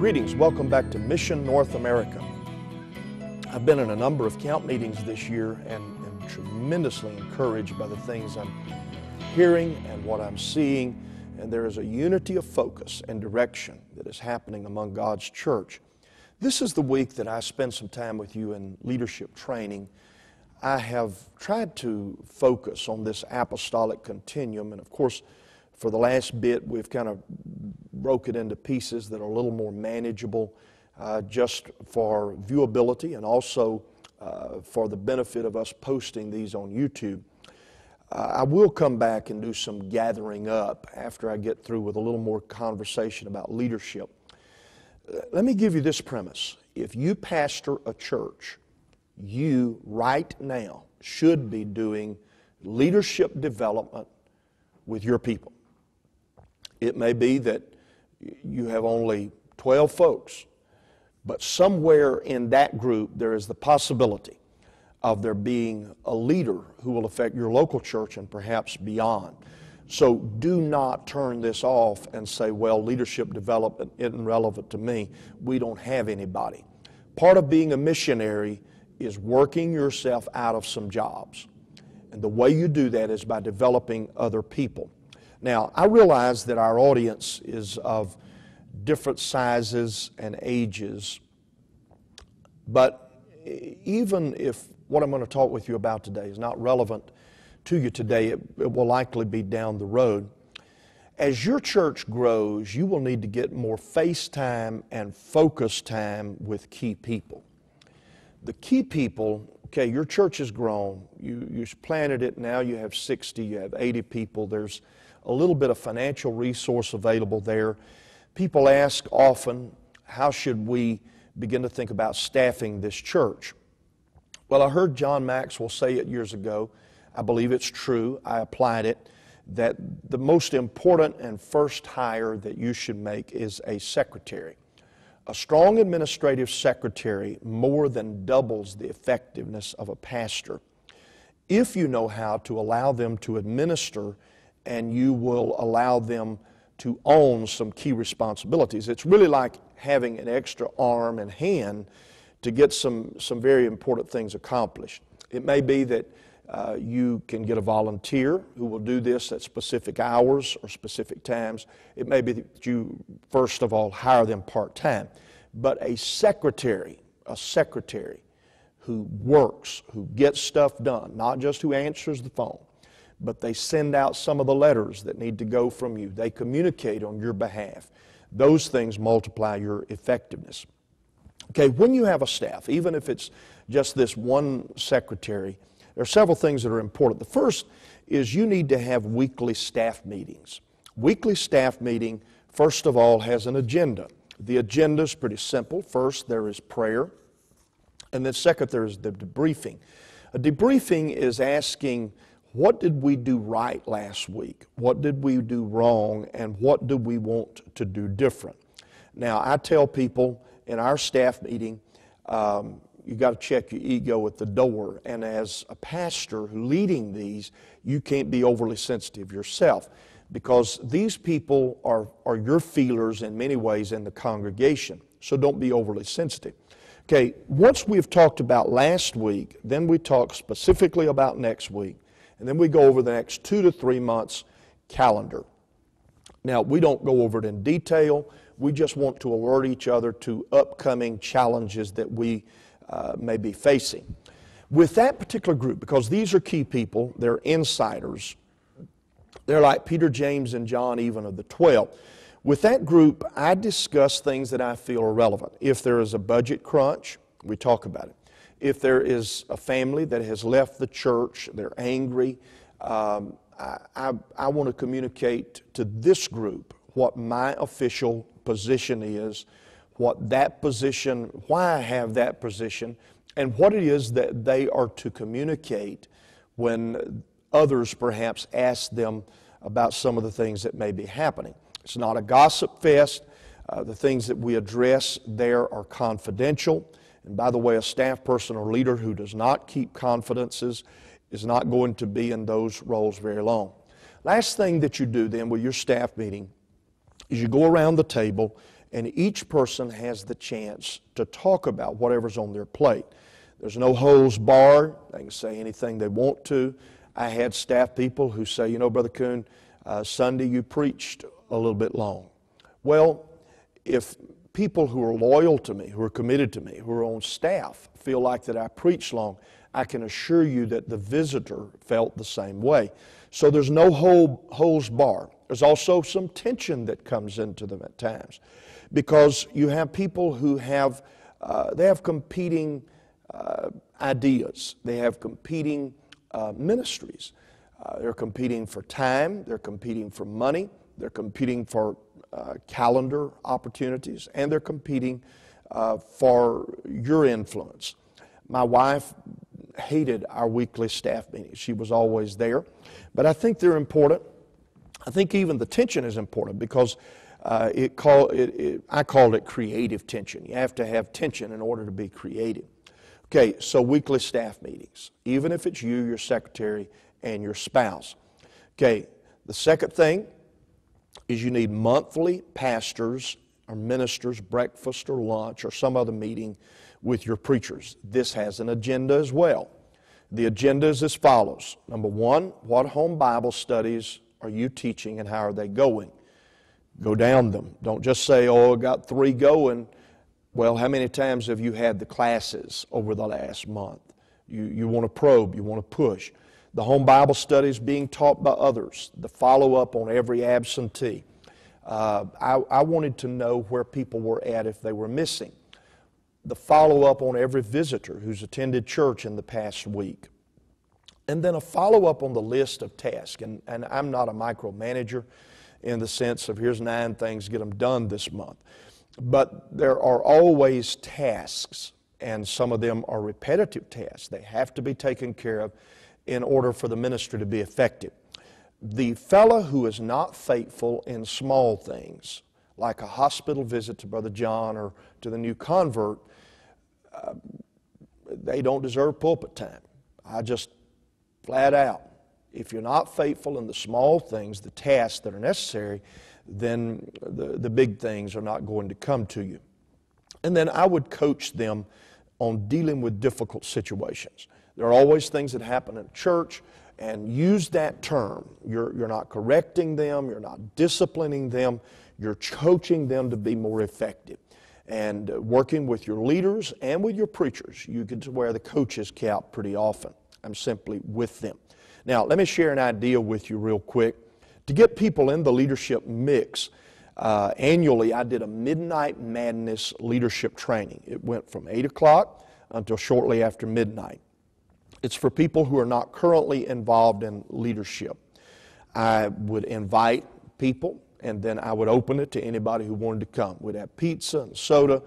Greetings, welcome back to Mission North America. I've been in a number of camp meetings this year and am tremendously encouraged by the things I'm hearing and what I'm seeing, and there is a unity of focus and direction that is happening among God's church. This is the week that I spend some time with you in leadership training. I have tried to focus on this apostolic continuum, and of course, for the last bit, we've kind of broke it into pieces that are a little more manageable just for viewability and also for the benefit of us posting these on YouTube. I will come back and do some gathering up after I get through with a little more conversation about leadership. Let me give you this premise. If you pastor a church, you right now should be doing leadership development with your people. It may be that you have only 12 folks, but somewhere in that group there is the possibility of there being a leader who will affect your local church and perhaps beyond. So do not turn this off and say, well, leadership development isn't relevant to me. We don't have anybody. Part of being a missionary is working yourself out of some jobs. And the way you do that is by developing other people. Now, I realize that our audience is of different sizes and ages, but even if what I'm going to talk with you about today is not relevant to you today, it will likely be down the road. As your church grows, you will need to get more face time and focus time with key people. The key people, okay, your church has grown. You planted it, now you have 60, you have 80 people. There's a little bit of financial resource available there. People ask often, how should we begin to think about staffing this church? Well, I heard John Maxwell say it years ago. I believe it's true. I applied it, that the most important and first hire that you should make is a secretary. A strong administrative secretary more than doubles the effectiveness of a pastor if you know how to allow them to administer and you will allow them to own some key responsibilities. It's really like having an extra arm and hand to get some very important things accomplished. It may be that you can get a volunteer who will do this at specific hours or specific times. It may be that you, first of all, hire them part-time. But a secretary who works, who gets stuff done, not just who answers the phone, but they send out some of the letters that need to go from you. They communicate on your behalf. Those things multiply your effectiveness. Okay, when you have a staff, even if it's just this one secretary, there are several things that are important. The first is you need to have weekly staff meetings. Weekly staff meeting, first of all, has an agenda. The agenda is pretty simple. First, there is prayer, and then second, there is the debriefing. A debriefing is asking, what did we do right last week? What did we do wrong? And what do we want to do different? Now, I tell people in our staff meeting, you got to check your ego at the door. And as a pastor leading these, you can't be overly sensitive yourself because these people are your feelers in many ways in the congregation. So don't be overly sensitive. Okay, once we've talked about last week, then we talk specifically about next week. And then we go over the next 2 to 3 months calendar. Now, we don't go over it in detail. We just want to alert each other to upcoming challenges that we may be facing. With that particular group, because these are key people, they're insiders. They're like Peter, James, and John even of the 12. With that group, I discuss things that I feel are relevant. If there is a budget crunch, we talk about it. If there is a family that has left the church, they're angry, I want to communicate to this group what my official position is, what that position, why I have that position, and what it is that they are to communicate when others perhaps ask them about some of the things that may be happening. It's not a gossip fest. The things that we address there are confidential. And by the way, a staff person or leader who does not keep confidences is not going to be in those roles very long. Last thing that you do then with your staff meeting is you go around the table and each person has the chance to talk about whatever's on their plate. There's no holds barred. They can say anything they want to. I had staff people who say, you know, Brother Coon, Sunday you preached a little bit long. Well, if people who are loyal to me, who are committed to me, who are on staff feel like that I preach long, I can assure you that the visitor felt the same way. So there's no holds barred. There's also some tension that comes into them at times, because you have people who have competing ideas. They have competing ministries. They're competing for time. They're competing for money. They're competing for calendar opportunities, and they're competing for your influence. My wife hated our weekly staff meetings. She was always there, but I think they're important. I think even the tension is important, because I called it creative tension. You have to have tension in order to be creative. Okay, so weekly staff meetings, even if it's you, your secretary, and your spouse. Okay, the second thing is you need monthly pastors or ministers, breakfast or lunch or some other meeting with your preachers. This has an agenda as well. The agenda is as follows. Number one, what home Bible studies are you teaching and how are they going? Go down them. Don't just say, oh, I got 3 going. Well, how many times have you had the classes over the last month? You want to probe, you want to push. The home Bible studies being taught by others, the follow-up on every absentee. I wanted to know where people were at if they were missing. The follow-up on every visitor who's attended church in the past week. And then a follow-up on the list of tasks. And I'm not a micromanager in the sense of here's 9 things, get them done this month. But there are always tasks, and some of them are repetitive tasks. They have to be taken care of in order for the ministry to be effective. The fellow who is not faithful in small things, like a hospital visit to Brother John or to the new convert, they don't deserve pulpit time. I just flat out. If you're not faithful in the small things, the tasks that are necessary, then the big things are not going to come to you. And then I would coach them on dealing with difficult situations. There are always things that happen in church, and use that term. You're not correcting them, you're not disciplining them, you're coaching them to be more effective. And working with your leaders and with your preachers, you get to wear the coach's cap pretty often. I'm simply with them. Now, let me share an idea with you real quick. To get people in the leadership mix, annually I did a Midnight Madness leadership training. It went from 8 o'clock until shortly after midnight. It's for people who are not currently involved in leadership. I would invite people, and then I would open it to anybody who wanted to come. We'd have pizza and soda,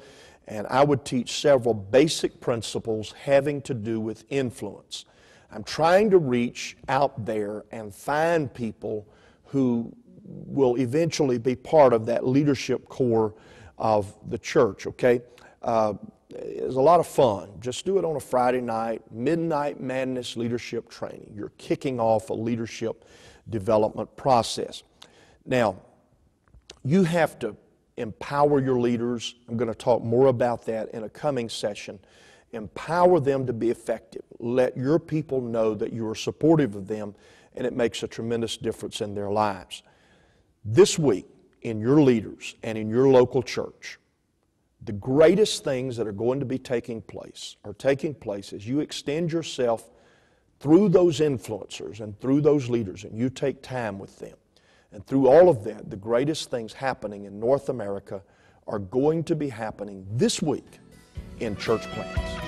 and I would teach several basic principles having to do with influence. I'm trying to reach out there and find people who will eventually be part of that leadership core of the church, okay? It's a lot of fun. Just do it on a Friday night, Midnight Madness leadership training. You're kicking off a leadership development process. Now, you have to empower your leaders. I'm going to talk more about that in a coming session. Empower them to be effective. Let your people know that you are supportive of them, and it makes a tremendous difference in their lives. This week, in your leaders and in your local church, the greatest things that are going to be taking place as you extend yourself through those influencers and through those leaders, and you take time with them. And through all of that, the greatest things happening in North America are going to be happening this week in church plants.